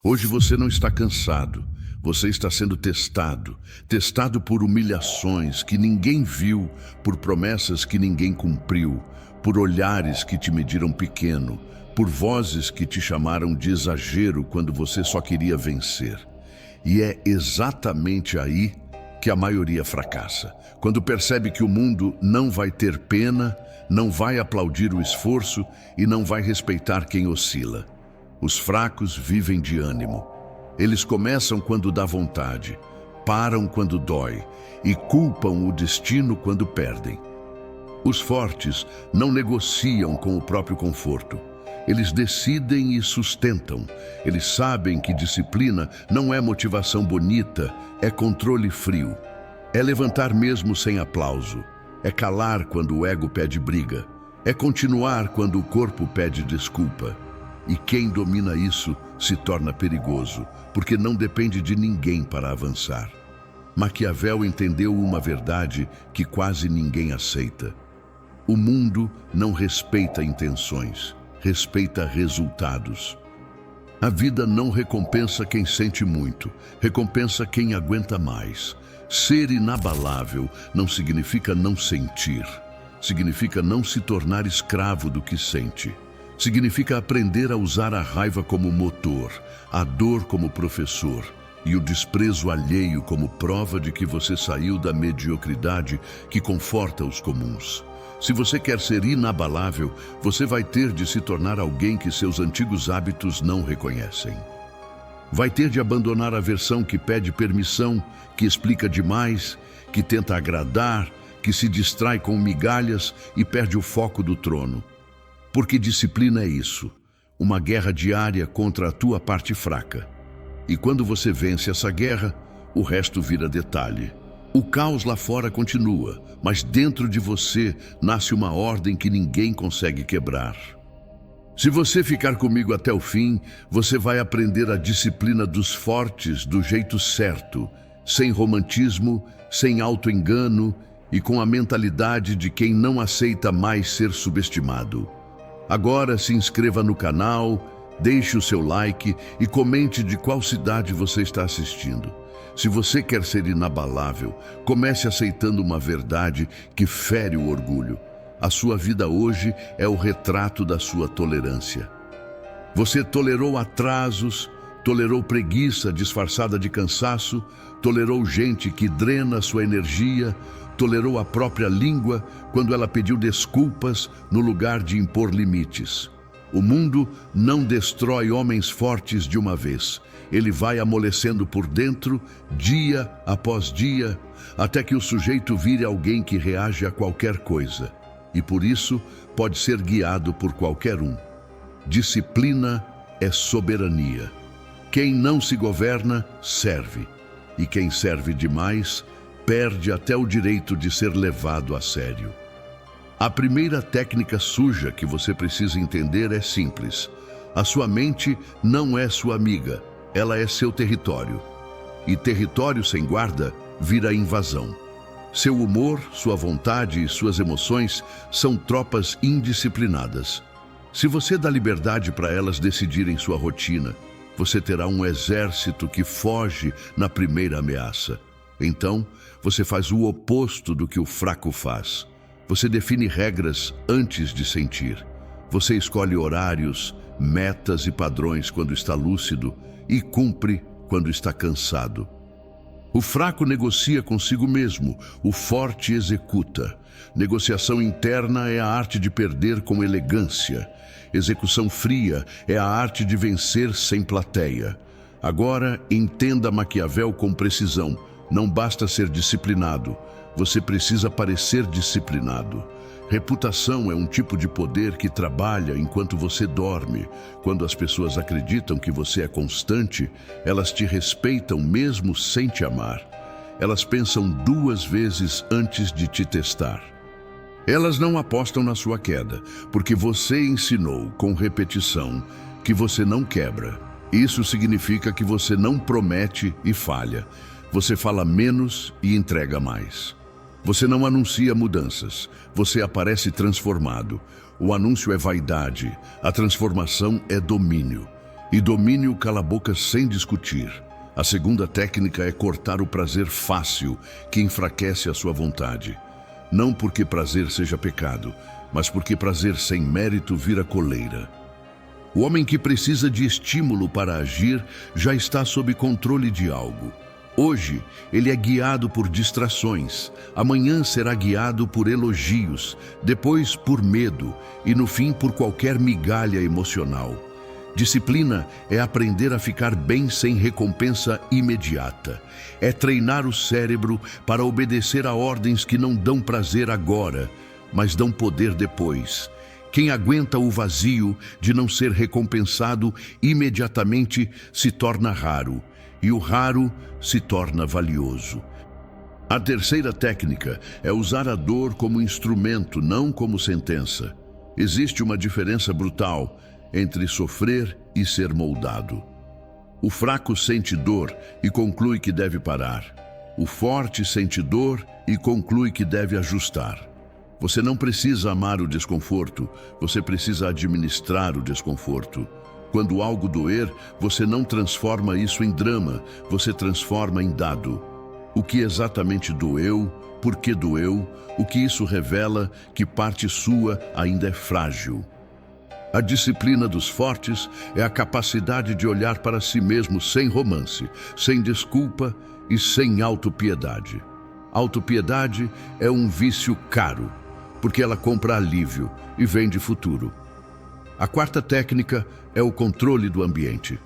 Hoje você não está cansado, você está sendo testado por humilhações que ninguém viu, por promessas que ninguém cumpriu, por olhares que te mediram pequeno, por vozes que te chamaram de exagero quando você só queria vencer. E é exatamente aí que a maioria fracassa, quando percebe que o mundo não vai ter pena, não vai aplaudir o esforço e não vai respeitar quem oscila. Os fracos vivem de ânimo. Eles começam quando dá vontade, param quando dói e culpam o destino quando perdem. Os fortes não negociam com o próprio conforto. Eles decidem e sustentam. Eles sabem que disciplina não é motivação bonita, é controle frio. É levantar mesmo sem aplauso. É calar quando o ego pede briga. É continuar quando o corpo pede desculpa. E quem domina isso se torna perigoso, porque não depende de ninguém para avançar. Maquiavel entendeu uma verdade que quase ninguém aceita. O mundo não respeita intenções, respeita resultados. A vida não recompensa quem sente muito, recompensa quem aguenta mais. Ser inabalável não significa não sentir, significa não se tornar escravo do que sente. Significa aprender a usar a raiva como motor, a dor como professor e o desprezo alheio como prova de que você saiu da mediocridade que conforta os comuns. Se você quer ser inabalável, você vai ter de se tornar alguém que seus antigos hábitos não reconhecem. Vai ter de abandonar a versão que pede permissão, que explica demais, que tenta agradar, que se distrai com migalhas e perde o foco do trono. Porque disciplina é isso, uma guerra diária contra a tua parte fraca. E quando você vence essa guerra, o resto vira detalhe. O caos lá fora continua, mas dentro de você nasce uma ordem que ninguém consegue quebrar. Se você ficar comigo até o fim, você vai aprender a disciplina dos fortes do jeito certo, sem romantismo, sem auto-engano e com a mentalidade de quem não aceita mais ser subestimado. Agora se inscreva no canal, deixe o seu like e comente de qual cidade você está assistindo. Se você quer ser inabalável, comece aceitando uma verdade que fere o orgulho. A sua vida hoje é o retrato da sua tolerância. Você tolerou atrasos, tolerou preguiça disfarçada de cansaço, tolerou gente que drena sua energia, tolerou a própria língua quando ela pediu desculpas no lugar de impor limites. O mundo não destrói homens fortes de uma vez. Ele vai amolecendo por dentro, dia após dia, até que o sujeito vire alguém que reage a qualquer coisa. E por isso pode ser guiado por qualquer um. Disciplina é soberania. Quem não se governa, serve. E quem serve demais, perde até o direito de ser levado a sério. A primeira técnica suja que você precisa entender é simples. A sua mente não é sua amiga, ela é seu território. E território sem guarda vira invasão. Seu humor, sua vontade e suas emoções são tropas indisciplinadas. Se você dá liberdade para elas decidirem sua rotina, você terá um exército que foge na primeira ameaça. Então, você faz o oposto do que o fraco faz. Você define regras antes de sentir. Você escolhe horários, metas e padrões quando está lúcido e cumpre quando está cansado. O fraco negocia consigo mesmo, o forte executa. Negociação interna é a arte de perder com elegância. Execução fria é a arte de vencer sem plateia. Agora, entenda Maquiavel com precisão. Não basta ser disciplinado, você precisa parecer disciplinado. Reputação é um tipo de poder que trabalha enquanto você dorme. Quando as pessoas acreditam que você é constante, elas te respeitam mesmo sem te amar. Elas pensam duas vezes antes de te testar. Elas não apostam na sua queda, porque você ensinou com repetição que você não quebra. Isso significa que você não promete e falha. Você fala menos e entrega mais. Você não anuncia mudanças, você aparece transformado. O anúncio é vaidade, a transformação é domínio. E domine o cala-boca sem discutir. A segunda técnica é cortar o prazer fácil, que enfraquece a sua vontade. Não porque prazer seja pecado, mas porque prazer sem mérito vira coleira. O homem que precisa de estímulo para agir já está sob controle de algo. Hoje, ele é guiado por distrações, amanhã será guiado por elogios, depois por medo e no fim por qualquer migalha emocional. Disciplina é aprender a ficar bem sem recompensa imediata. É treinar o cérebro para obedecer a ordens que não dão prazer agora, mas dão poder depois. Quem aguenta o vazio de não ser recompensado imediatamente se torna raro, e o raro se torna valioso. A terceira técnica é usar a dor como instrumento, não como sentença. Existe uma diferença brutal entre sofrer e ser moldado. O fraco sente dor e conclui que deve parar. O forte sente dor e conclui que deve ajustar. Você não precisa amar o desconforto, você precisa administrar o desconforto. Quando algo doer, você não transforma isso em drama, você transforma em dado. O que exatamente doeu, por que doeu, o que isso revela, que parte sua ainda é frágil. A disciplina dos fortes é a capacidade de olhar para si mesmo sem romance, sem desculpa e sem autopiedade. Autopiedade é um vício caro, porque ela compra alívio e vende futuro. A quarta técnica é o controle do ambiente.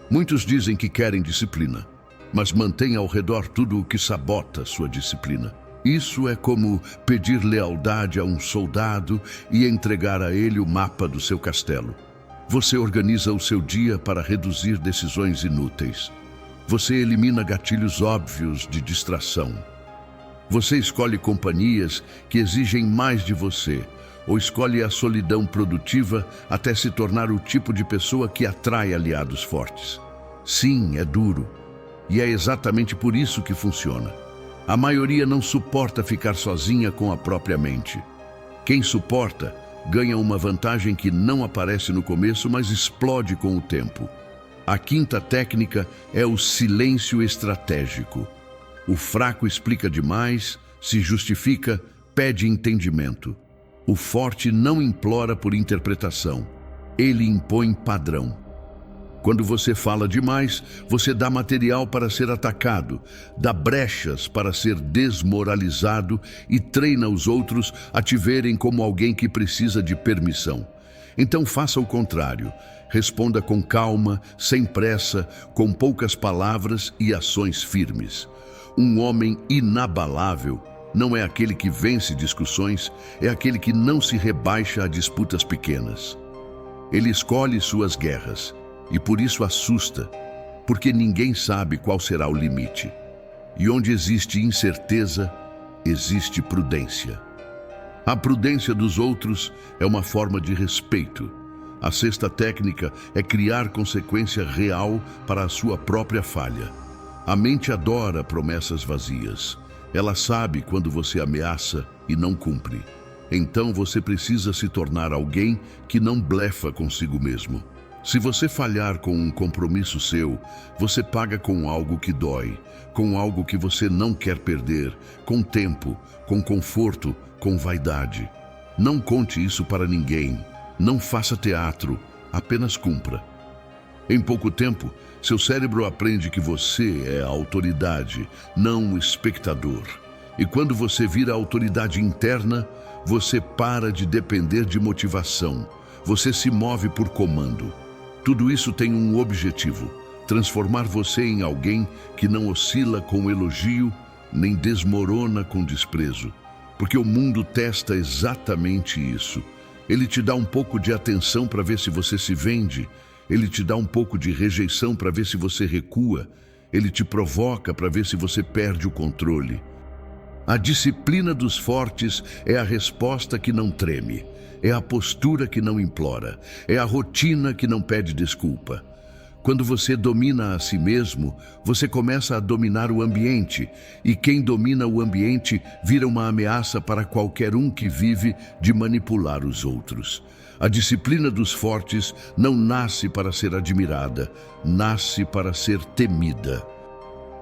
Muitos dizem que querem disciplina, mas mantêm ao redor tudo o que sabota sua disciplina. Isso é como pedir lealdade a um soldado e entregar a ele o mapa do seu castelo. Você organiza o seu dia para reduzir decisões inúteis. Você elimina gatilhos óbvios de distração. Você escolhe companhias que exigem mais de você, ou escolhe a solidão produtiva até se tornar o tipo de pessoa que atrai aliados fortes. Sim, é duro. E é exatamente por isso que funciona. A maioria não suporta ficar sozinha com a própria mente. Quem suporta ganha uma vantagem que não aparece no começo, mas explode com o tempo. A quinta técnica é o silêncio estratégico. O fraco explica demais, se justifica, pede entendimento. O forte não implora por interpretação. Ele impõe padrão. Quando você fala demais, você dá material para ser atacado, dá brechas para ser desmoralizado e treina os outros a te verem como alguém que precisa de permissão. Então faça o contrário. Responda com calma, sem pressa, com poucas palavras e ações firmes. Um homem inabalável não é aquele que vence discussões, é aquele que não se rebaixa a disputas pequenas. Ele escolhe suas guerras e por isso assusta, porque ninguém sabe qual será o limite. E onde existe incerteza, existe prudência. A prudência dos outros é uma forma de respeito. A sexta técnica é criar consequência real para a sua própria falha. A mente adora promessas vazias. Ela sabe quando você ameaça e não cumpre. Então você precisa se tornar alguém que não blefa consigo mesmo. Se você falhar com um compromisso seu, você paga com algo que dói, com algo que você não quer perder, com tempo, com conforto, com vaidade. Não conte isso para ninguém. Não faça teatro, apenas cumpra. Em pouco tempo, seu cérebro aprende que você é a autoridade, não o espectador. E quando você vira autoridade interna, você para de depender de motivação. Você se move por comando. Tudo isso tem um objetivo: transformar você em alguém que não oscila com elogio, nem desmorona com desprezo. Porque o mundo testa exatamente isso. Ele te dá um pouco de atenção para ver se você se vende. Ele te dá um pouco de rejeição para ver se você recua. Ele te provoca para ver se você perde o controle. A disciplina dos fortes é a resposta que não treme. É a postura que não implora. É a rotina que não pede desculpa. Quando você domina a si mesmo, você começa a dominar o ambiente, e quem domina o ambiente vira uma ameaça para qualquer um que vive de manipular os outros. A disciplina dos fortes não nasce para ser admirada, nasce para ser temida.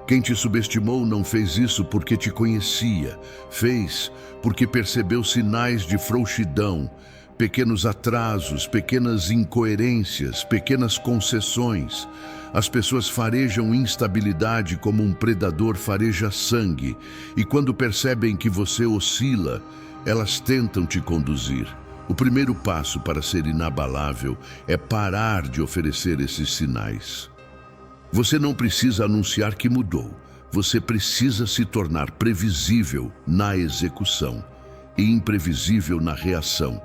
Quem te subestimou não fez isso porque te conhecia, fez porque percebeu sinais de frouxidão, pequenos atrasos, pequenas incoerências, pequenas concessões. As pessoas farejam instabilidade como um predador fareja sangue, e quando percebem que você oscila, elas tentam te conduzir. O primeiro passo para ser inabalável é parar de oferecer esses sinais. Você não precisa anunciar que mudou. Você precisa se tornar previsível na execução e imprevisível na reação.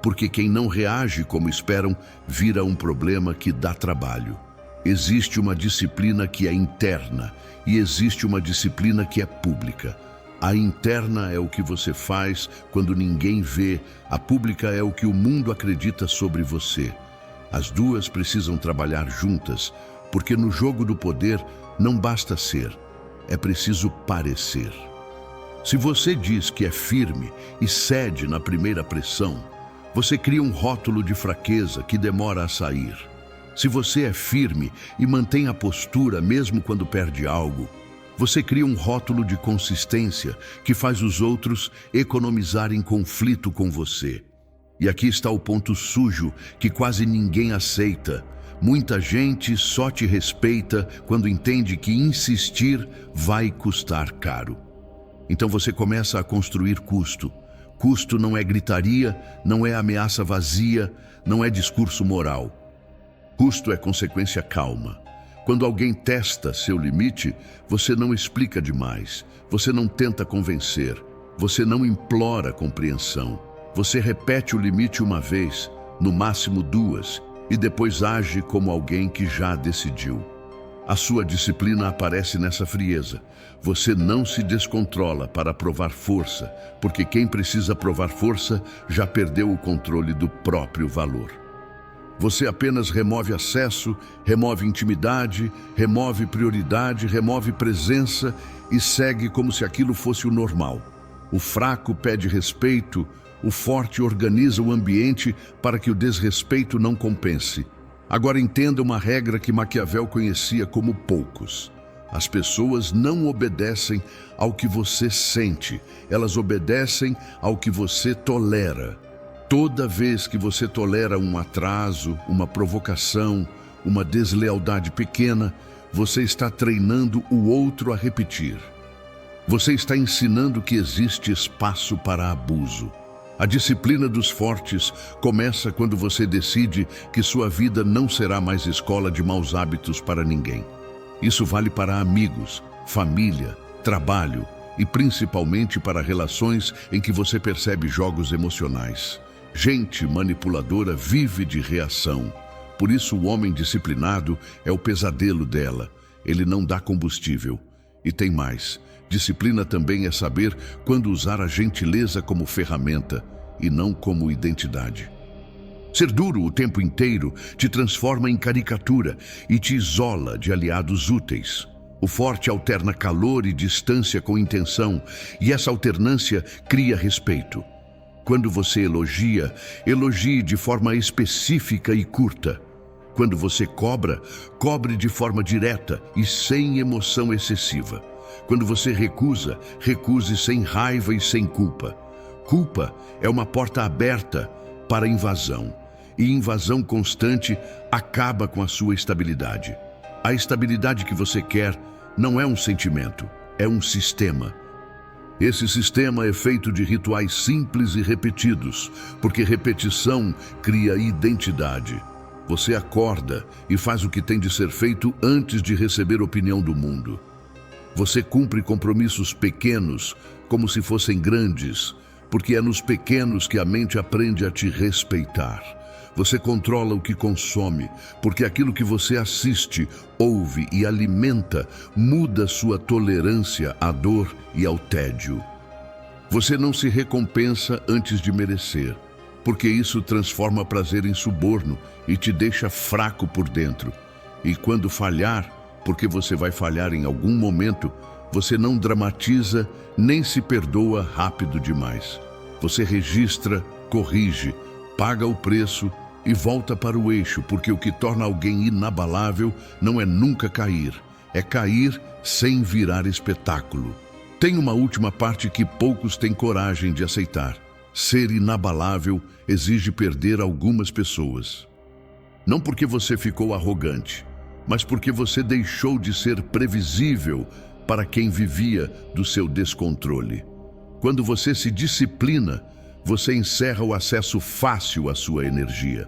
Porque quem não reage como esperam, vira um problema que dá trabalho. Existe uma disciplina que é interna e existe uma disciplina que é pública. A interna é o que você faz quando ninguém vê, a pública é o que o mundo acredita sobre você. As duas precisam trabalhar juntas, porque no jogo do poder não basta ser, é preciso parecer. Se você diz que é firme e cede na primeira pressão, você cria um rótulo de fraqueza que demora a sair. Se você é firme e mantém a postura mesmo quando perde algo, você cria um rótulo de consistência que faz os outros economizarem conflito com você. E aqui está o ponto sujo que quase ninguém aceita. Muita gente só te respeita quando entende que insistir vai custar caro. Então você começa a construir custo. Custo não é gritaria, não é ameaça vazia, não é discurso moral. Custo é consequência calma. Quando alguém testa seu limite, você não explica demais, você não tenta convencer, você não implora compreensão. Você repete o limite uma vez, no máximo duas, e depois age como alguém que já decidiu. A sua disciplina aparece nessa frieza. Você não se descontrola para provar força, porque quem precisa provar força já perdeu o controle do próprio valor. Você apenas remove acesso, remove intimidade, remove prioridade, remove presença e segue como se aquilo fosse o normal. O fraco pede respeito, o forte organiza o ambiente para que o desrespeito não compense. Agora entenda uma regra que Maquiavel conhecia como poucos. As pessoas não obedecem ao que você sente, elas obedecem ao que você tolera. Toda vez que você tolera um atraso, uma provocação, uma deslealdade pequena, você está treinando o outro a repetir. Você está ensinando que existe espaço para abuso. A disciplina dos fortes começa quando você decide que sua vida não será mais escola de maus hábitos para ninguém. Isso vale para amigos, família, trabalho e principalmente para relações em que você percebe jogos emocionais. Gente manipuladora vive de reação. Por isso o homem disciplinado é o pesadelo dela. Ele não dá combustível. E tem mais. Disciplina também é saber quando usar a gentileza como ferramenta e não como identidade. Ser duro o tempo inteiro te transforma em caricatura e te isola de aliados úteis. O forte alterna calor e distância com intenção, e essa alternância cria respeito. Quando você elogia, elogie de forma específica e curta. Quando você cobra, cobre de forma direta e sem emoção excessiva. Quando você recusa, recuse sem raiva e sem culpa. Culpa é uma porta aberta para invasão, e invasão constante acaba com a sua estabilidade. A estabilidade que você quer não é um sentimento, é um sistema. Esse sistema é feito de rituais simples e repetidos, porque repetição cria identidade. Você acorda e faz o que tem de ser feito antes de receber opinião do mundo. Você cumpre compromissos pequenos como se fossem grandes, porque é nos pequenos que a mente aprende a te respeitar. Você controla o que consome, porque aquilo que você assiste, ouve e alimenta muda sua tolerância à dor e ao tédio. Você não se recompensa antes de merecer, porque isso transforma prazer em suborno e te deixa fraco por dentro. E quando falhar, porque você vai falhar em algum momento, você não dramatiza nem se perdoa rápido demais. Você registra, corrige, paga o preço e volta para o eixo, porque o que torna alguém inabalável não é nunca cair, é cair sem virar espetáculo. Tem uma última parte que poucos têm coragem de aceitar. Ser inabalável exige perder algumas pessoas. Não porque você ficou arrogante, mas porque você deixou de ser previsível para quem vivia do seu descontrole. Quando você se disciplina, você encerra o acesso fácil à sua energia.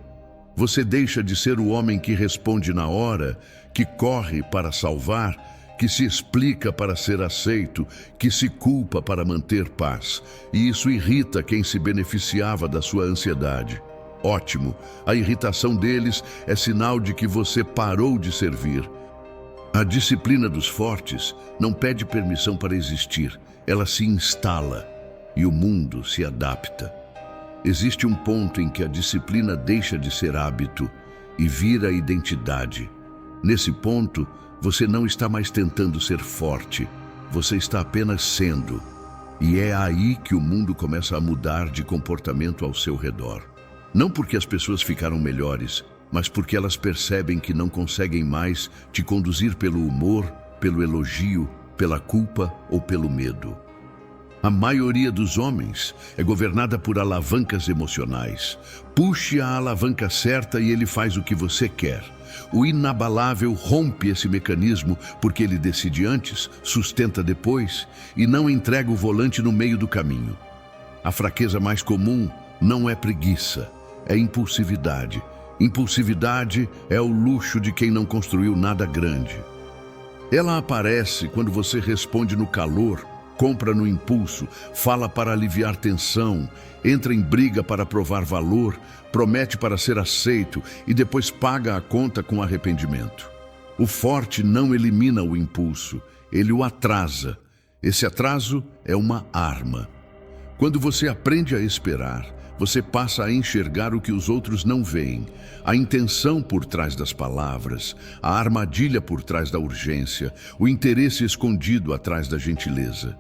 Você deixa de ser o homem que responde na hora, que corre para salvar, que se explica para ser aceito, que se culpa para manter paz. E isso irrita quem se beneficiava da sua ansiedade. Ótimo, a irritação deles é sinal de que você parou de servir. A disciplina dos fortes não pede permissão para existir, ela se instala e o mundo se adapta. Existe um ponto em que a disciplina deixa de ser hábito e vira identidade. Nesse ponto, você não está mais tentando ser forte, você está apenas sendo. E é aí que o mundo começa a mudar de comportamento ao seu redor. Não porque as pessoas ficaram melhores, mas porque elas percebem que não conseguem mais te conduzir pelo humor, pelo elogio, pela culpa ou pelo medo. A maioria dos homens é governada por alavancas emocionais. Puxe a alavanca certa e ele faz o que você quer. O inabalável rompe esse mecanismo porque ele decide antes, sustenta depois e não entrega o volante no meio do caminho. A fraqueza mais comum não é preguiça, é impulsividade. Impulsividade é o luxo de quem não construiu nada grande. Ela aparece quando você responde no calor, compra no impulso, fala para aliviar tensão, entra em briga para provar valor, promete para ser aceito e depois paga a conta com arrependimento. O forte não elimina o impulso, ele o atrasa. Esse atraso é uma arma. Quando você aprende a esperar, você passa a enxergar o que os outros não veem, a intenção por trás das palavras, a armadilha por trás da urgência, o interesse escondido atrás da gentileza.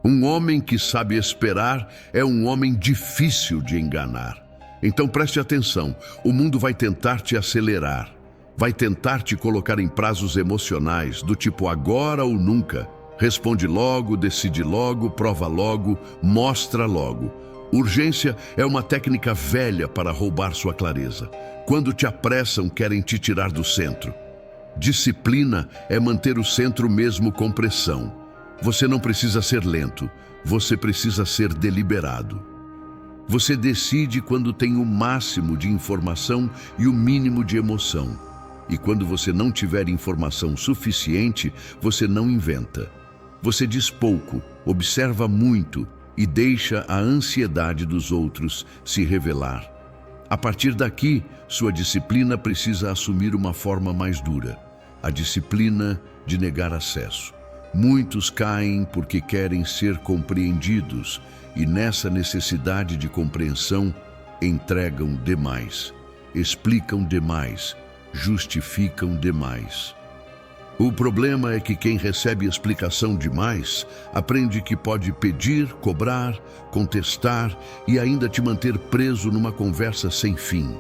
Um homem que sabe esperar é um homem difícil de enganar. Então preste atenção, o mundo vai tentar te acelerar, vai tentar te colocar em prazos emocionais, do tipo agora ou nunca. Responde logo, decide logo, prova logo, mostra logo. Urgência é uma técnica velha para roubar sua clareza. Quando te apressam, querem te tirar do centro. Disciplina é manter o centro mesmo com pressão. Você não precisa ser lento, você precisa ser deliberado. Você decide quando tem o máximo de informação e o mínimo de emoção. E quando você não tiver informação suficiente, você não inventa. Você diz pouco, observa muito e deixa a ansiedade dos outros se revelar. A partir daqui, sua disciplina precisa assumir uma forma mais dura. A disciplina de negar acesso. Muitos caem porque querem ser compreendidos e nessa necessidade de compreensão entregam demais, explicam demais, justificam demais. O problema é que quem recebe explicação demais aprende que pode pedir, cobrar, contestar e ainda te manter preso numa conversa sem fim.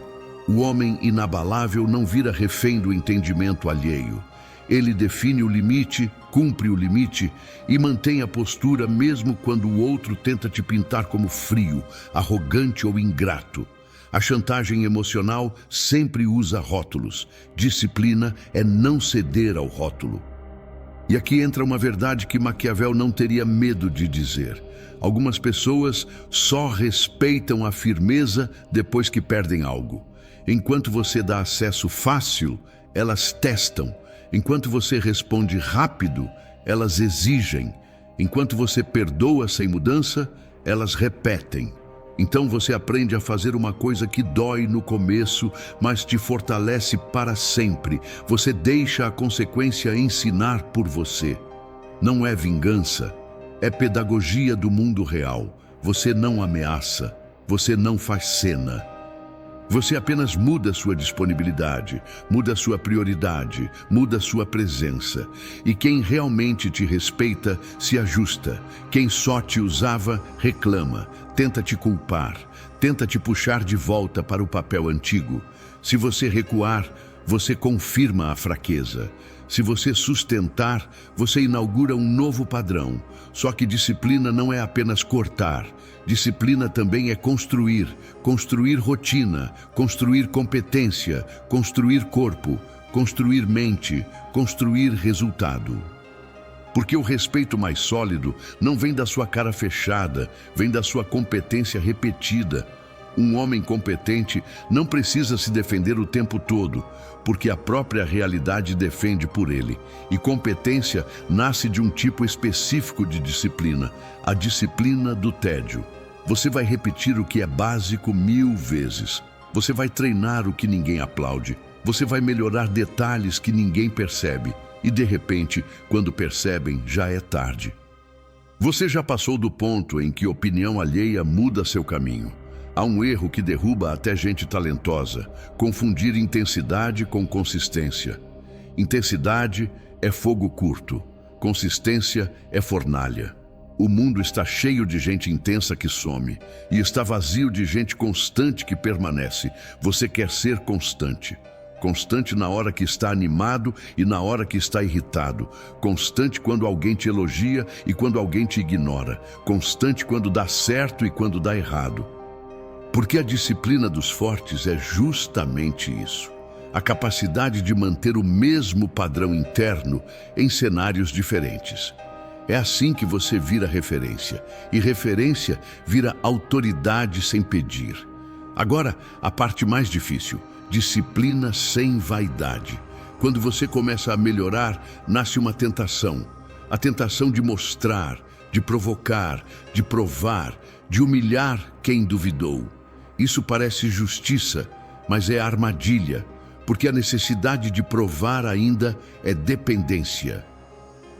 O homem inabalável não vira refém do entendimento alheio. Ele define o limite, cumpre o limite e mantém a postura mesmo quando o outro tenta te pintar como frio, arrogante ou ingrato. A chantagem emocional sempre usa rótulos. Disciplina é não ceder ao rótulo. E aqui entra uma verdade que Maquiavel não teria medo de dizer. Algumas pessoas só respeitam a firmeza depois que perdem algo. Enquanto você dá acesso fácil, elas testam. Enquanto você responde rápido, elas exigem. Enquanto você perdoa sem mudança, elas repetem. Então você aprende a fazer uma coisa que dói no começo, mas te fortalece para sempre. Você deixa a consequência ensinar por você. Não é vingança, é pedagogia do mundo real. Você não ameaça, você não faz cena. Você apenas muda sua disponibilidade, muda sua prioridade, muda sua presença. E quem realmente te respeita, se ajusta. Quem só te usava, reclama, tenta te culpar, tenta te puxar de volta para o papel antigo. Se você recuar, você confirma a fraqueza. Se você sustentar, você inaugura um novo padrão. Só que disciplina não é apenas cortar. Disciplina também é construir rotina, construir competência, construir corpo, construir mente, construir resultado. Porque o respeito mais sólido não vem da sua cara fechada, vem da sua competência repetida. Um homem competente não precisa se defender o tempo todo, porque a própria realidade defende por ele. E competência nasce de um tipo específico de disciplina, a disciplina do tédio. Você vai repetir o que é básico 1000 vezes. Você vai treinar o que ninguém aplaude. Você vai melhorar detalhes que ninguém percebe. E de repente, quando percebem, já é tarde. Você já passou do ponto em que opinião alheia muda seu caminho. Há um erro que derruba até gente talentosa: confundir intensidade com consistência. Intensidade é fogo curto, consistência é fornalha. O mundo está cheio de gente intensa que some e está vazio de gente constante que permanece. Você quer ser constante. Constante na hora que está animado e na hora que está irritado. Constante quando alguém te elogia e quando alguém te ignora. Constante quando dá certo e quando dá errado. Porque a disciplina dos fortes é justamente isso. A capacidade de manter o mesmo padrão interno em cenários diferentes. É assim que você vira referência. E referência vira autoridade sem pedir. Agora, a parte mais difícil: disciplina sem vaidade. Quando você começa a melhorar, nasce uma tentação. A tentação de mostrar, de provocar, de provar, de humilhar quem duvidou. Isso parece justiça, mas é armadilha, porque a necessidade de provar ainda é dependência.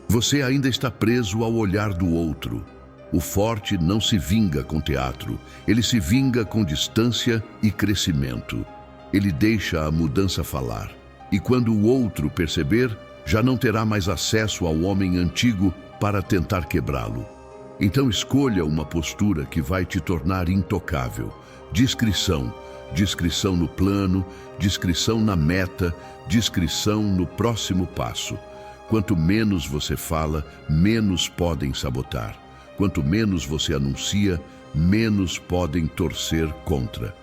Você ainda está preso ao olhar do outro. O forte não se vinga com teatro, ele se vinga com distância e crescimento. Ele deixa a mudança falar. E quando o outro perceber, já não terá mais acesso ao homem antigo para tentar quebrá-lo. Então escolha uma postura que vai te tornar intocável. Discrição. Discrição no plano, discrição na meta, discrição no próximo passo. Quanto menos você fala, menos podem sabotar. Quanto menos você anuncia, menos podem torcer contra.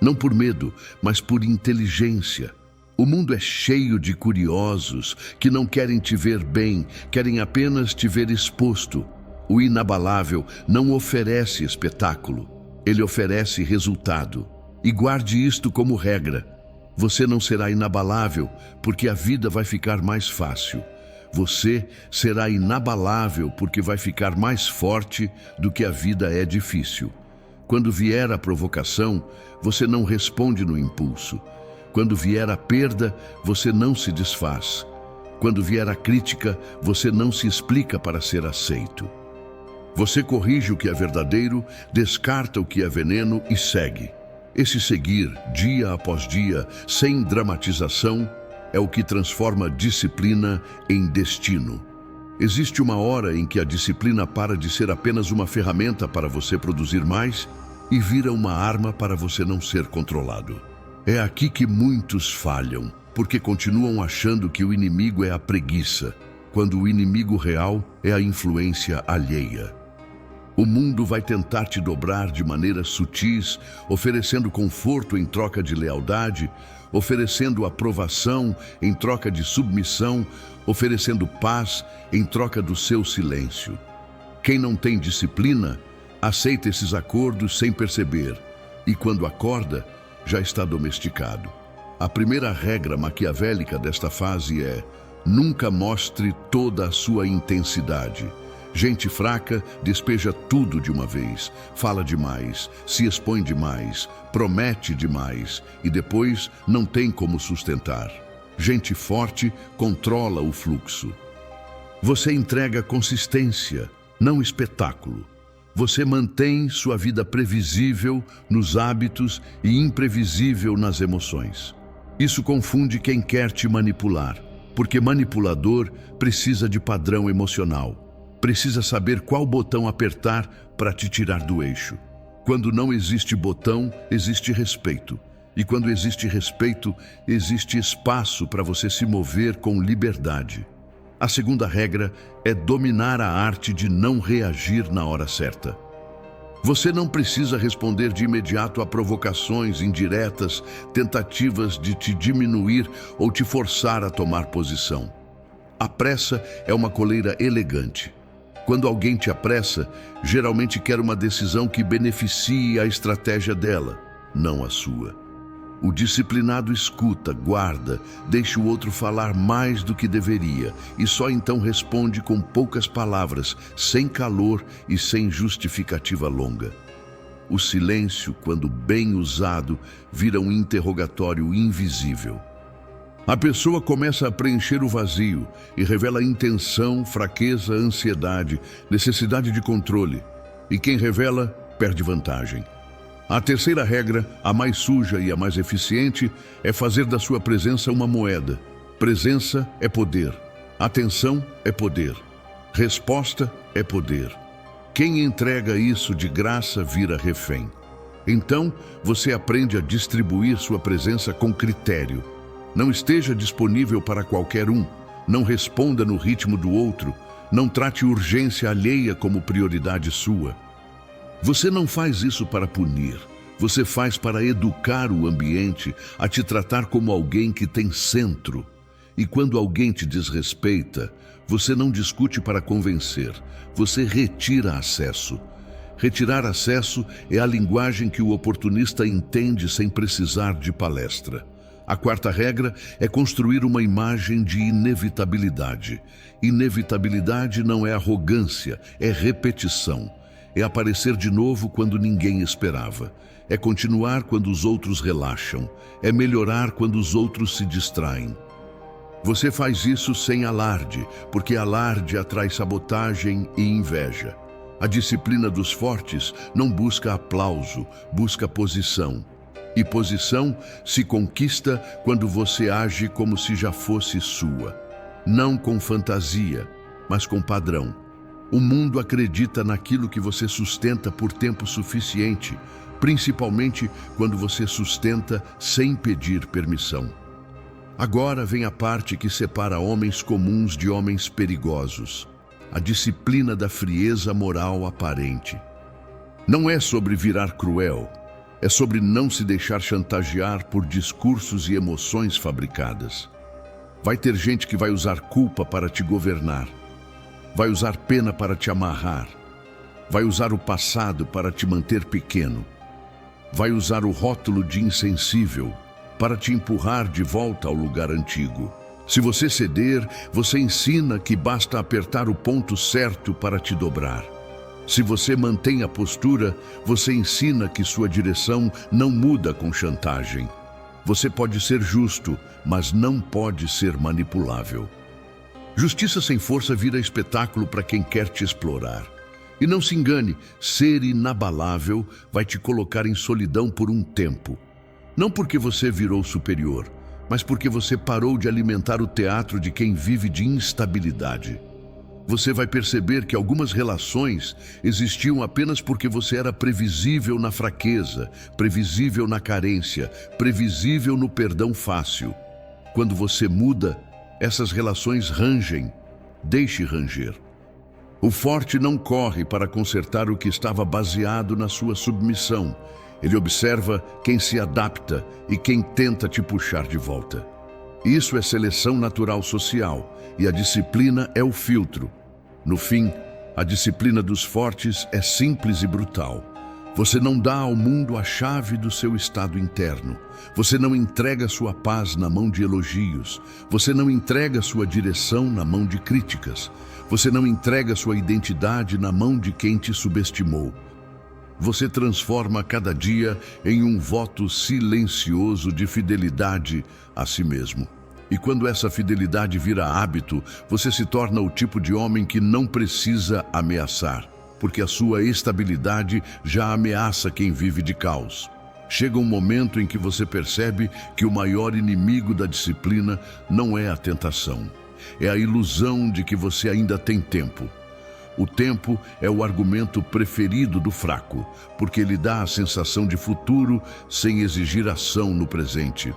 Não por medo, mas por inteligência. O mundo é cheio de curiosos que não querem te ver bem, querem apenas te ver exposto. O inabalável não oferece espetáculo, ele oferece resultado. E guarde isto como regra: você não será inabalável porque a vida vai ficar mais fácil. Você será inabalável porque vai ficar mais forte do que a vida é difícil. Quando vier a provocação, você não responde no impulso. Quando vier a perda, você não se desfaz. Quando vier a crítica, você não se explica para ser aceito. Você corrige o que é verdadeiro, descarta o que é veneno e segue. Esse seguir, dia após dia, sem dramatização, é o que transforma disciplina em destino. Existe uma hora em que a disciplina para de ser apenas uma ferramenta para você produzir mais e vira uma arma para você não ser controlado. É aqui que muitos falham, porque continuam achando que o inimigo é a preguiça, quando o inimigo real é a influência alheia. O mundo vai tentar te dobrar de maneiras sutis, oferecendo conforto em troca de lealdade, oferecendo aprovação em troca de submissão, oferecendo paz em troca do seu silêncio. Quem não tem disciplina, aceita esses acordos sem perceber, e quando acorda, já está domesticado. A primeira regra maquiavélica desta fase é: nunca mostre toda a sua intensidade. Gente fraca despeja tudo de uma vez, fala demais, se expõe demais, promete demais e depois não tem como sustentar. Gente forte controla o fluxo. Você entrega consistência, não espetáculo. Você mantém sua vida previsível nos hábitos e imprevisível nas emoções. Isso confunde quem quer te manipular, porque manipulador precisa de padrão emocional. Precisa saber qual botão apertar para te tirar do eixo. Quando não existe botão, existe respeito. E quando existe respeito, existe espaço para você se mover com liberdade. A segunda regra é dominar a arte de não reagir na hora certa. Você não precisa responder de imediato a provocações indiretas, tentativas de te diminuir ou te forçar a tomar posição. A pressa é uma coleira elegante. Quando alguém te apressa, geralmente quer uma decisão que beneficie a estratégia dela, não a sua. O disciplinado escuta, guarda, deixa o outro falar mais do que deveria e só então responde com poucas palavras, sem calor e sem justificativa longa. O silêncio, quando bem usado, vira um interrogatório invisível. A pessoa começa a preencher o vazio e revela intenção, fraqueza, ansiedade, necessidade de controle. E quem revela, perde vantagem. A terceira regra, a mais suja e a mais eficiente, é fazer da sua presença uma moeda. Presença é poder. Atenção é poder. Resposta é poder. Quem entrega isso de graça vira refém. Então, você aprende a distribuir sua presença com critério. Não esteja disponível para qualquer um. Não responda no ritmo do outro. Não trate urgência alheia como prioridade sua. Você não faz isso para punir. Você faz para educar o ambiente a te tratar como alguém que tem centro. E quando alguém te desrespeita, você não discute para convencer. Você retira acesso. Retirar acesso é a linguagem que o oportunista entende sem precisar de palestra. A quarta regra é construir uma imagem de inevitabilidade. Inevitabilidade não é arrogância, é repetição. É aparecer de novo quando ninguém esperava. É continuar quando os outros relaxam. É melhorar quando os outros se distraem. Você faz isso sem alarde, porque alarde atrai sabotagem e inveja. A disciplina dos fortes não busca aplauso, busca posição. E posição se conquista quando você age como se já fosse sua. Não com fantasia, mas com padrão. O mundo acredita naquilo que você sustenta por tempo suficiente, principalmente quando você sustenta sem pedir permissão. Agora vem a parte que separa homens comuns de homens perigosos. A disciplina da frieza moral aparente. Não é sobre virar cruel. É sobre não se deixar chantagear por discursos e emoções fabricadas. Vai ter gente que vai usar culpa para te governar. Vai usar pena para te amarrar. Vai usar o passado para te manter pequeno. Vai usar o rótulo de insensível para te empurrar de volta ao lugar antigo. Se você ceder, você ensina que basta apertar o ponto certo para te dobrar. Se você mantém a postura, você ensina que sua direção não muda com chantagem. Você pode ser justo, mas não pode ser manipulável. Justiça sem força vira espetáculo para quem quer te explorar. E não se engane, ser inabalável vai te colocar em solidão por um tempo. Não porque você virou superior, mas porque você parou de alimentar o teatro de quem vive de instabilidade. Você vai perceber que algumas relações existiam apenas porque você era previsível na fraqueza, previsível na carência, previsível no perdão fácil. Quando você muda, essas relações rangem. Deixe ranger. O forte não corre para consertar o que estava baseado na sua submissão. Ele observa quem se adapta e quem tenta te puxar de volta. Isso é seleção natural social e a disciplina é o filtro. No fim, a disciplina dos fortes é simples e brutal. Você não dá ao mundo a chave do seu estado interno. Você não entrega sua paz na mão de elogios. Você não entrega sua direção na mão de críticas. Você não entrega sua identidade na mão de quem te subestimou. Você transforma cada dia em um voto silencioso de fidelidade a si mesmo. E quando essa fidelidade vira hábito, você se torna o tipo de homem que não precisa ameaçar, porque a sua estabilidade já ameaça quem vive de caos. Chega um momento em que você percebe que o maior inimigo da disciplina não é a tentação, é a ilusão de que você ainda tem tempo. O tempo é o argumento preferido do fraco, porque ele dá a sensação de futuro sem exigir ação no presente.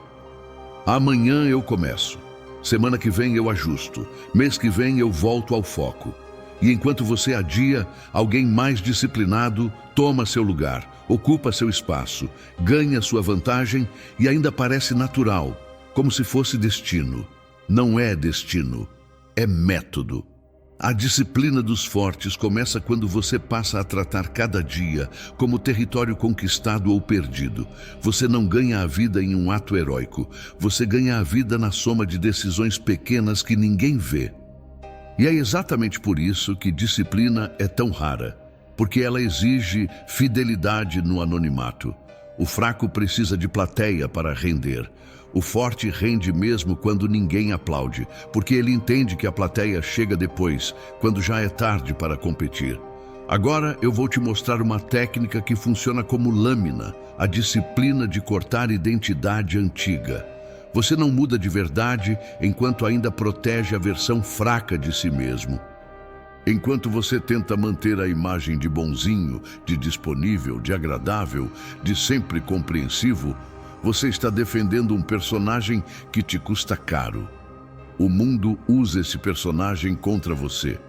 Amanhã eu começo. Semana que vem eu ajusto. Mês que vem eu volto ao foco. E enquanto você adia, alguém mais disciplinado toma seu lugar, ocupa seu espaço, ganha sua vantagem e ainda parece natural, como se fosse destino. Não é destino, é método. A disciplina dos fortes começa quando você passa a tratar cada dia como território conquistado ou perdido. Você não ganha a vida em um ato heróico. Você ganha a vida na soma de decisões pequenas que ninguém vê. E é exatamente por isso que disciplina é tão rara, porque ela exige fidelidade no anonimato. O fraco precisa de plateia para render. O forte rende mesmo quando ninguém aplaude, porque ele entende que a plateia chega depois, quando já é tarde para competir. Agora eu vou te mostrar uma técnica que funciona como lâmina, a disciplina de cortar identidade antiga. Você não muda de verdade enquanto ainda protege a versão fraca de si mesmo. Enquanto você tenta manter a imagem de bonzinho, de disponível, de agradável, de sempre compreensivo, você está defendendo um personagem que te custa caro. O mundo usa esse personagem contra você,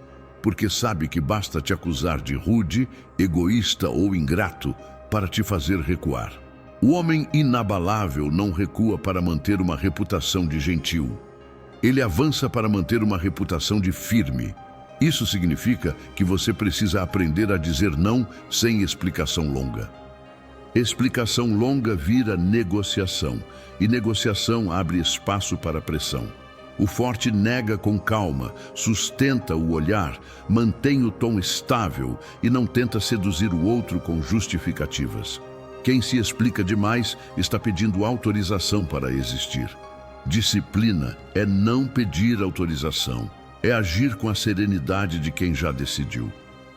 porque sabe que basta te acusar de rude, egoísta ou ingrato para te fazer recuar. O homem inabalável não recua para manter uma reputação de gentil. Ele avança para manter uma reputação de firme. Isso significa que você precisa aprender a dizer não sem explicação longa. Explicação longa vira negociação, e negociação abre espaço para pressão. O forte nega com calma, sustenta o olhar, mantém o tom estável e não tenta seduzir o outro com justificativas. Quem se explica demais está pedindo autorização para existir. Disciplina é não pedir autorização, é agir com a serenidade de quem já decidiu.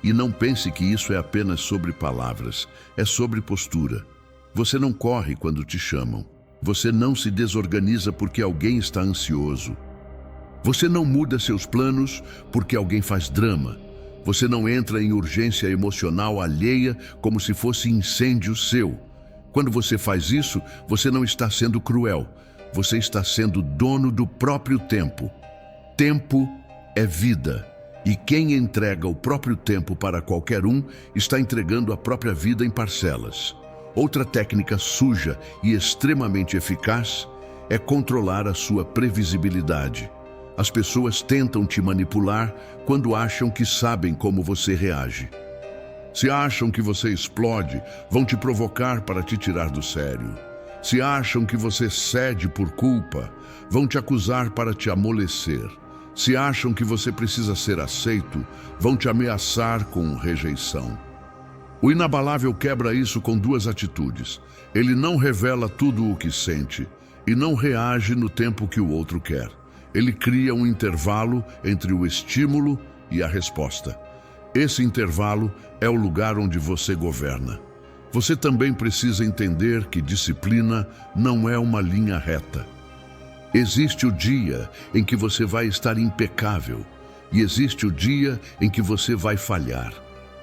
E não pense que isso é apenas sobre palavras, é sobre postura. Você não corre quando te chamam. Você não se desorganiza porque alguém está ansioso. Você não muda seus planos porque alguém faz drama. Você não entra em urgência emocional alheia como se fosse incêndio seu. Quando você faz isso, você não está sendo cruel. Você está sendo dono do próprio tempo. Tempo é vida. E quem entrega o próprio tempo para qualquer um está entregando a própria vida em parcelas. Outra técnica suja e extremamente eficaz é controlar a sua previsibilidade. As pessoas tentam te manipular quando acham que sabem como você reage. Se acham que você explode, vão te provocar para te tirar do sério. Se acham que você cede por culpa, vão te acusar para te amolecer. Se acham que você precisa ser aceito, vão te ameaçar com rejeição. O inabalável quebra isso com duas atitudes. Ele não revela tudo o que sente e não reage no tempo que o outro quer. Ele cria um intervalo entre o estímulo e a resposta. Esse intervalo é o lugar onde você governa. Você também precisa entender que disciplina não é uma linha reta. Existe o dia em que você vai estar impecável e existe o dia em que você vai falhar.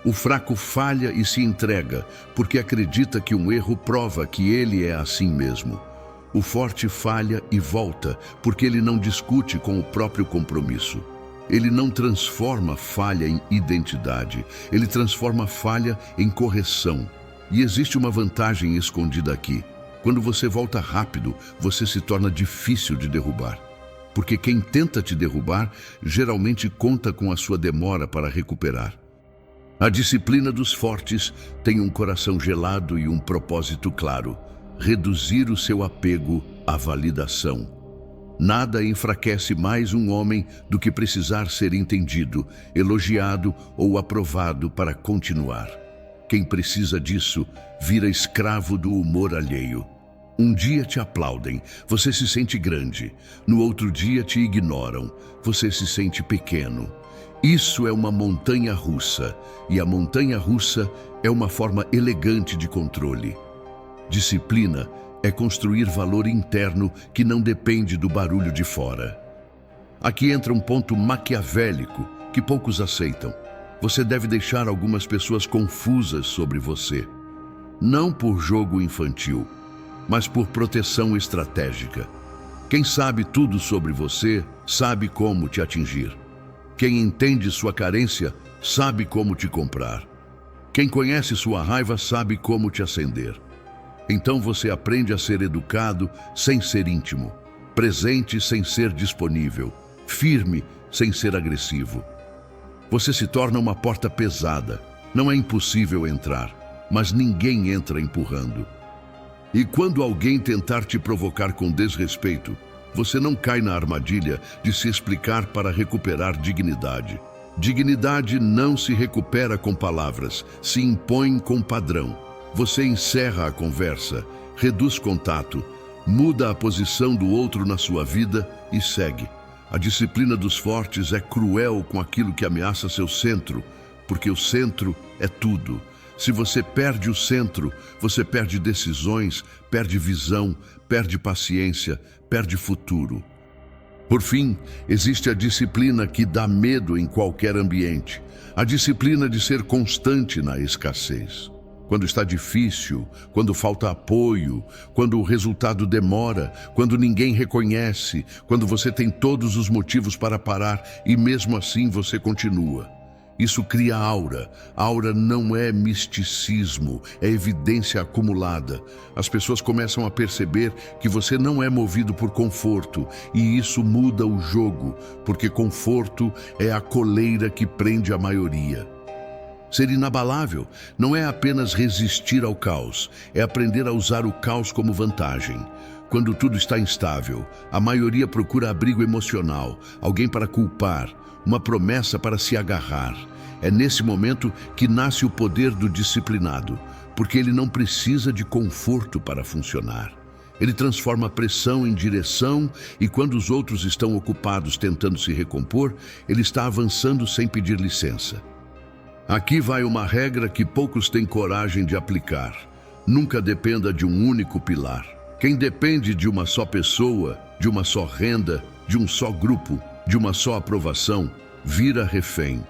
O fraco falha e se entrega porque acredita que um erro prova que ele é assim mesmo. O forte falha e volta porque ele não discute com o próprio compromisso. Ele não transforma falha em identidade, ele transforma falha em correção. E existe uma vantagem escondida aqui. Quando você volta rápido, você se torna difícil de derrubar. Porque quem tenta te derrubar, geralmente conta com a sua demora para recuperar. A disciplina dos fortes tem um coração gelado e um propósito claro: reduzir o seu apego à validação. Nada enfraquece mais um homem do que precisar ser entendido, elogiado ou aprovado para continuar. Quem precisa disso vira escravo do humor alheio. Um dia te aplaudem, você se sente grande. No outro dia te ignoram, você se sente pequeno. Isso é uma montanha-russa, e a montanha-russa é uma forma elegante de controle. Disciplina é construir valor interno que não depende do barulho de fora. Aqui entra um ponto maquiavélico que poucos aceitam. Você deve deixar algumas pessoas confusas sobre você. Não por jogo infantil, mas por proteção estratégica. Quem sabe tudo sobre você, sabe como te atingir. Quem entende sua carência, sabe como te comprar. Quem conhece sua raiva, sabe como te acender. Então você aprende a ser educado sem ser íntimo, presente sem ser disponível, firme sem ser agressivo. Você se torna uma porta pesada. Não é impossível entrar, mas ninguém entra empurrando. E quando alguém tentar te provocar com desrespeito, você não cai na armadilha de se explicar para recuperar dignidade. Dignidade não se recupera com palavras, se impõe com padrão. Você encerra a conversa, reduz contato, muda a posição do outro na sua vida e segue. A disciplina dos fortes é cruel com aquilo que ameaça seu centro, porque o centro é tudo. Se você perde o centro, você perde decisões, perde visão, perde paciência, perde futuro. Por fim, existe a disciplina que dá medo em qualquer ambiente. A disciplina de ser constante na escassez. Quando está difícil, quando falta apoio, quando o resultado demora, quando ninguém reconhece, quando você tem todos os motivos para parar e mesmo assim você continua. Isso cria aura. Aura não é misticismo, é evidência acumulada. As pessoas começam a perceber que você não é movido por conforto, e isso muda o jogo, porque conforto é a coleira que prende a maioria. Ser inabalável não é apenas resistir ao caos, é aprender a usar o caos como vantagem. Quando tudo está instável, a maioria procura abrigo emocional, alguém para culpar, uma promessa para se agarrar. É nesse momento que nasce o poder do disciplinado, porque ele não precisa de conforto para funcionar. Ele transforma a pressão em direção e quando os outros estão ocupados tentando se recompor, ele está avançando sem pedir licença. Aqui vai uma regra que poucos têm coragem de aplicar. Nunca dependa de um único pilar. Quem depende de uma só pessoa, de uma só renda, de um só grupo, de uma só aprovação, vira refém.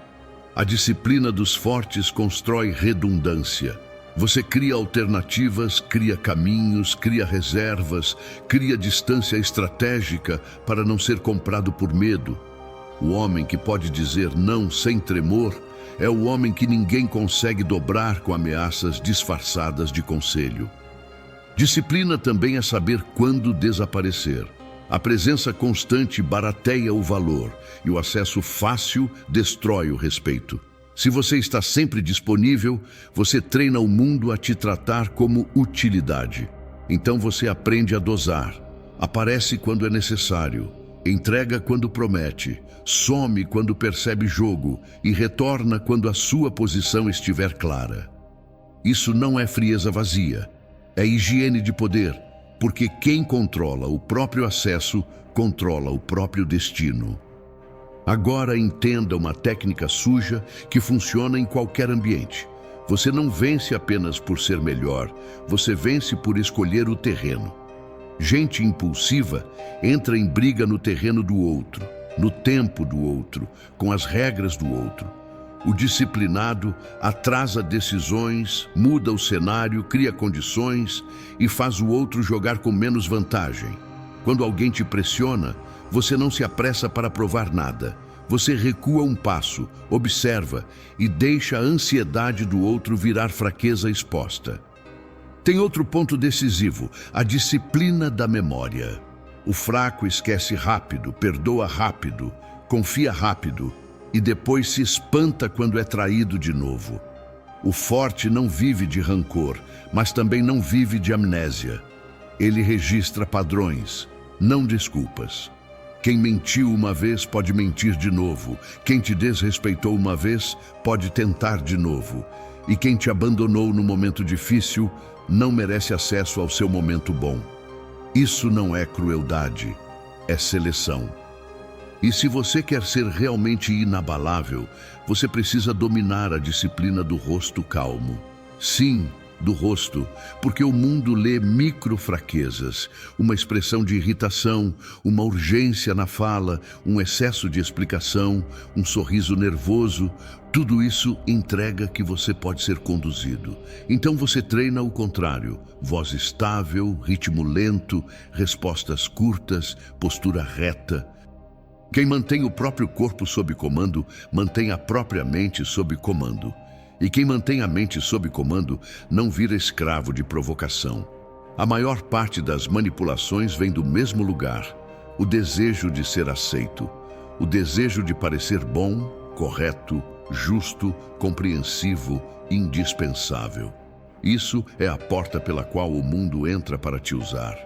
A disciplina dos fortes constrói redundância. Você cria alternativas, cria caminhos, cria reservas, cria distância estratégica para não ser comprado por medo. O homem que pode dizer não sem tremor é o homem que ninguém consegue dobrar com ameaças disfarçadas de conselho. Disciplina também é saber quando desaparecer. A presença constante barateia o valor e o acesso fácil destrói o respeito. Se você está sempre disponível, você treina o mundo a te tratar como utilidade. Então você aprende a dosar. Aparece quando é necessário, entrega quando promete, some quando percebe jogo e retorna quando a sua posição estiver clara. Isso não é frieza vazia, é higiene de poder, porque quem controla o próprio acesso, controla o próprio destino. Agora entenda uma técnica suja que funciona em qualquer ambiente. Você não vence apenas por ser melhor, você vence por escolher o terreno. Gente impulsiva entra em briga no terreno do outro, no tempo do outro, com as regras do outro. O disciplinado atrasa decisões, muda o cenário, cria condições e faz o outro jogar com menos vantagem. Quando alguém te pressiona, você não se apressa para provar nada. Você recua um passo, observa e deixa a ansiedade do outro virar fraqueza exposta. Tem outro ponto decisivo, a disciplina da memória. O fraco esquece rápido, perdoa rápido, confia rápido e depois se espanta quando é traído de novo. O forte não vive de rancor, mas também não vive de amnésia. Ele registra padrões, não desculpas. Quem mentiu uma vez pode mentir de novo. Quem te desrespeitou uma vez pode tentar de novo. E quem te abandonou no momento difícil não merece acesso ao seu momento bom. Isso não é crueldade, é seleção. E se você quer ser realmente inabalável, você precisa dominar a disciplina do rosto calmo. Sim, do rosto, porque o mundo lê microfraquezas, uma expressão de irritação, uma urgência na fala, um excesso de explicação, um sorriso nervoso. Tudo isso entrega que você pode ser conduzido. Então você treina o contrário: voz estável, ritmo lento, respostas curtas, postura reta. Quem mantém o próprio corpo sob comando, mantém a própria mente sob comando. E quem mantém a mente sob comando não vira escravo de provocação. A maior parte das manipulações vem do mesmo lugar: o desejo de ser aceito, o desejo de parecer bom, correto, justo, compreensivo, indispensável. Isso é a porta pela qual o mundo entra para te usar.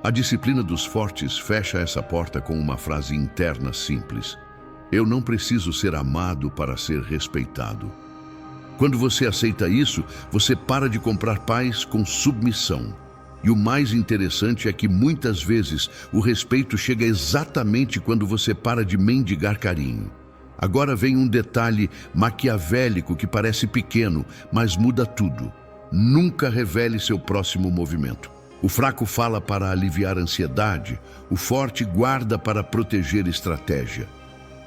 A disciplina dos fortes fecha essa porta com uma frase interna simples: eu não preciso ser amado para ser respeitado. Quando você aceita isso, você para de comprar paz com submissão. E o mais interessante é que muitas vezes o respeito chega exatamente quando você para de mendigar carinho. Agora vem um detalhe maquiavélico que parece pequeno, mas muda tudo. Nunca revele seu próximo movimento. O fraco fala para aliviar a ansiedade, o forte guarda para proteger estratégia.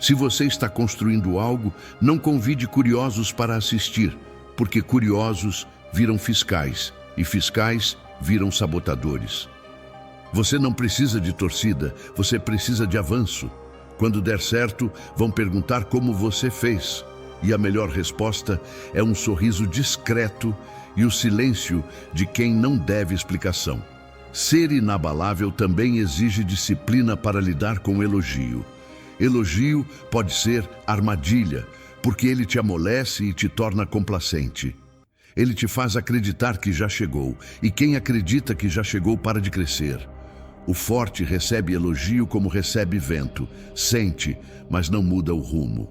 Se você está construindo algo, não convide curiosos para assistir, porque curiosos viram fiscais e fiscais viram sabotadores. Você não precisa de torcida, você precisa de avanço. Quando der certo, vão perguntar como você fez. E a melhor resposta é um sorriso discreto e o silêncio de quem não deve explicação. Ser inabalável também exige disciplina para lidar com o elogio. Elogio pode ser armadilha, porque ele te amolece e te torna complacente. Ele te faz acreditar que já chegou, e quem acredita que já chegou para de crescer. O forte recebe elogio como recebe vento, sente, mas não muda o rumo.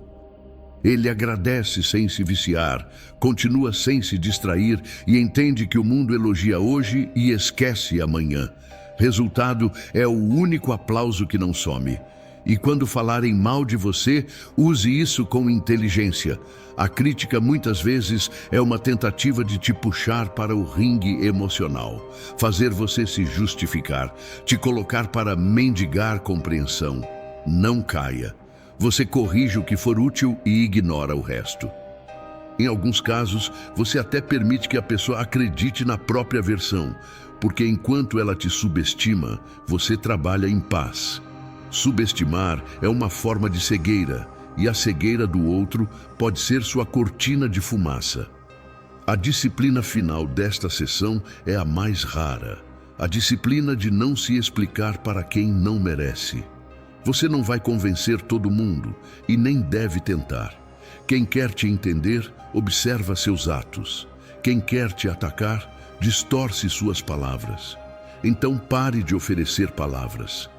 Ele agradece sem se viciar, continua sem se distrair e entende que o mundo elogia hoje e esquece amanhã. Resultado é o único aplauso que não some. E quando falarem mal de você, use isso com inteligência. A crítica muitas vezes é uma tentativa de te puxar para o ringue emocional, fazer você se justificar, te colocar para mendigar compreensão. Não caia. Você corrige o que for útil e ignora o resto. Em alguns casos, você até permite que a pessoa acredite na própria versão, porque enquanto ela te subestima, você trabalha em paz. Subestimar é uma forma de cegueira, e a cegueira do outro pode ser sua cortina de fumaça. A disciplina final desta sessão é a mais rara, a disciplina de não se explicar para quem não merece. Você não vai convencer todo mundo e nem deve tentar. Quem quer te entender, observa seus atos. Quem quer te atacar, distorce suas palavras. Então pare de oferecer palavras.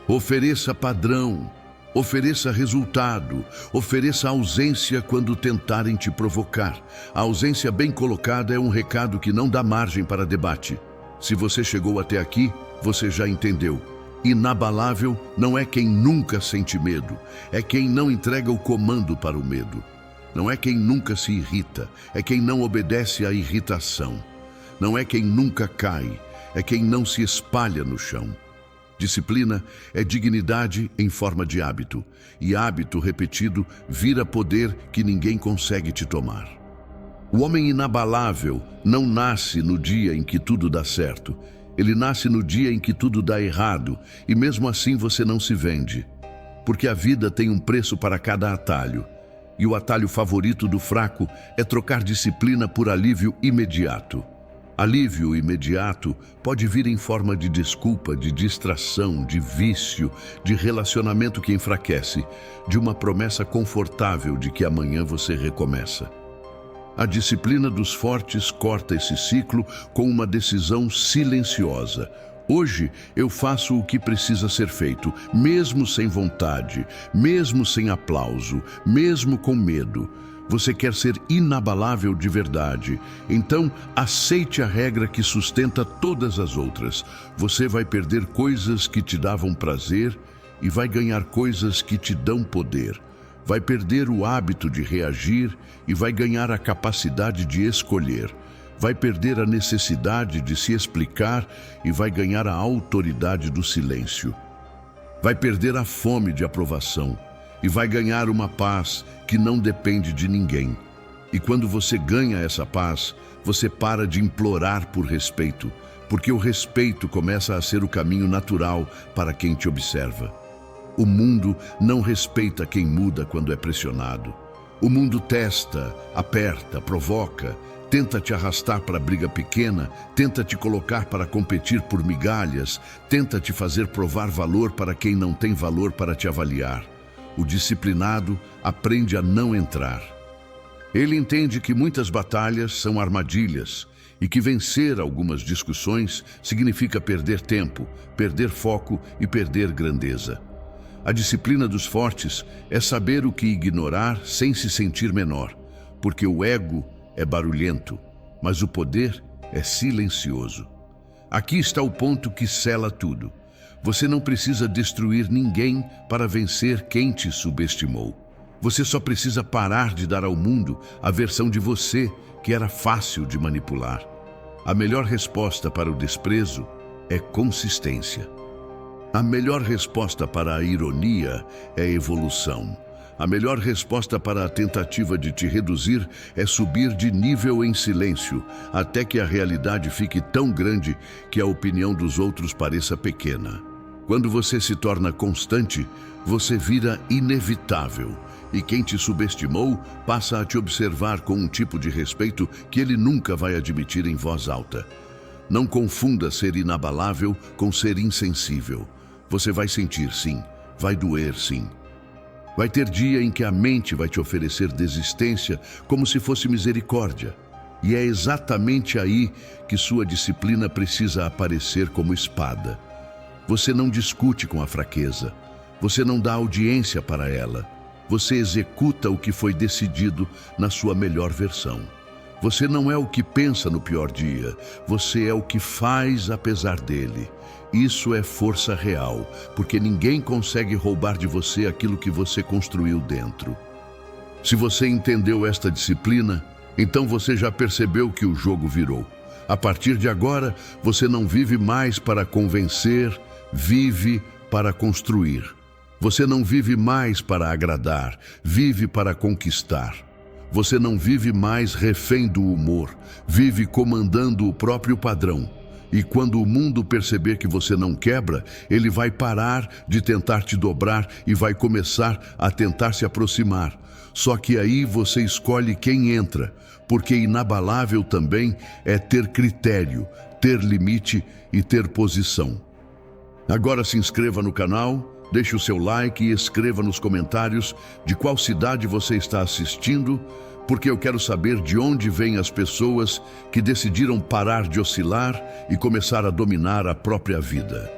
Ofereça padrão, ofereça resultado, ofereça ausência quando tentarem te provocar. A ausência bem colocada é um recado que não dá margem para debate. Se você chegou até aqui, você já entendeu. Inabalável não é quem nunca sente medo, é quem não entrega o comando para o medo. Não é quem nunca se irrita, é quem não obedece à irritação. Não é quem nunca cai, é quem não se espalha no chão. Disciplina é dignidade em forma de hábito, e hábito repetido vira poder que ninguém consegue te tomar. O homem inabalável não nasce no dia em que tudo dá certo. Ele nasce no dia em que tudo dá errado, e mesmo assim você não se vende. Porque a vida tem um preço para cada atalho, e o atalho favorito do fraco é trocar disciplina por alívio imediato. Alívio imediato pode vir em forma de desculpa, de distração, de vício, de relacionamento que enfraquece, de uma promessa confortável de que amanhã você recomeça. A disciplina dos fortes corta esse ciclo com uma decisão silenciosa. Hoje eu faço o que precisa ser feito, mesmo sem vontade, mesmo sem aplauso, mesmo com medo. Você quer ser inabalável de verdade. Então, aceite a regra que sustenta todas as outras. Você vai perder coisas que te davam prazer e vai ganhar coisas que te dão poder. Vai perder o hábito de reagir e vai ganhar a capacidade de escolher. Vai perder a necessidade de se explicar e vai ganhar a autoridade do silêncio. Vai perder a fome de aprovação e vai ganhar uma paz que não depende de ninguém. E quando você ganha essa paz, você para de implorar por respeito, porque o respeito começa a ser o caminho natural para quem te observa. O mundo não respeita quem muda quando é pressionado. O mundo testa, aperta, provoca, tenta te arrastar para briga pequena, tenta te colocar para competir por migalhas, tenta te fazer provar valor para quem não tem valor para te avaliar. O disciplinado aprende a não entrar. Ele entende que muitas batalhas são armadilhas e que vencer algumas discussões significa perder tempo, perder foco e perder grandeza. A disciplina dos fortes é saber o que ignorar sem se sentir menor, porque o ego é barulhento, mas o poder é silencioso. Aqui está o ponto que sela tudo. Você não precisa destruir ninguém para vencer quem te subestimou. Você só precisa parar de dar ao mundo a versão de você que era fácil de manipular. A melhor resposta para o desprezo é consistência. A melhor resposta para a ironia é evolução. A melhor resposta para a tentativa de te reduzir é subir de nível em silêncio, até que a realidade fique tão grande que a opinião dos outros pareça pequena. Quando você se torna constante, você vira inevitável, e quem te subestimou passa a te observar com um tipo de respeito que ele nunca vai admitir em voz alta. Não confunda ser inabalável com ser insensível. Você vai sentir sim, vai doer sim. Vai ter dia em que a mente vai te oferecer desistência como se fosse misericórdia. E é exatamente aí que sua disciplina precisa aparecer como espada. Você não discute com a fraqueza. Você não dá audiência para ela. Você executa o que foi decidido na sua melhor versão. Você não é o que pensa no pior dia. Você é o que faz apesar dele. Isso é força real, porque ninguém consegue roubar de você aquilo que você construiu dentro. Se você entendeu esta disciplina, então você já percebeu que o jogo virou. A partir de agora, você não vive mais para convencer, vive para construir. Você não vive mais para agradar, vive para conquistar. Você não vive mais refém do humor, vive comandando o próprio padrão. E quando o mundo perceber que você não quebra, ele vai parar de tentar te dobrar e vai começar a tentar se aproximar. Só que aí você escolhe quem entra, porque inabalável também é ter critério, ter limite e ter posição. Agora se inscreva no canal, deixe o seu like e escreva nos comentários de qual cidade você está assistindo, porque eu quero saber de onde vêm as pessoas que decidiram parar de oscilar e começar a dominar a própria vida.